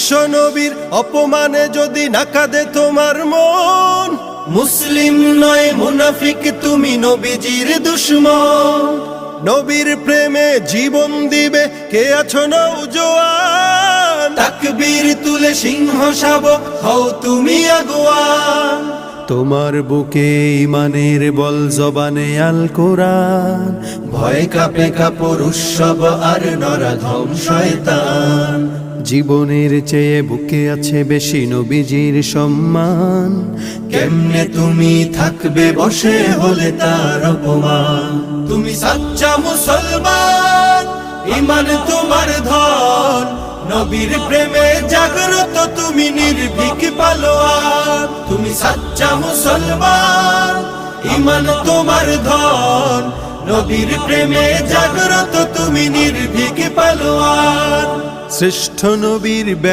বিশ্ব নবীর অপমানে যদি না কাঁদে তোমার মন, মুসলিম নয় মুনাফিক তুমি নবীজির দুশমন। নবীর প্রেমে জীবন দিবে কে আছো নওজোয়ান, তাকবীর তুলে সিংহ শাবক হও তুমি আগুয়ান। তোমার বুকে ইমানের বল জবানে আল কোরআন, ভয় কাঁপে কাপড় উৎসব আর নরাধম শয়তান। জীবনের চেয়ে বুকে আছে বেশি নবীজির সম্মান, কেমনে তুমি থাকবে বসে হলে তার অপমান। তুমি সাচ্চা মুসলমান, ইমান তোমার ধন, নবীর প্রেমে জাগ্রত তুমি নির্ভীক পালোয়ান। তুমি সাচ্চা মুসলমান, ইমান তোমার ধন, নবীর প্রেমে জাগ্রত তুমি নির্ভীক পালোয়ান। শ্রেষ্ঠ নবীর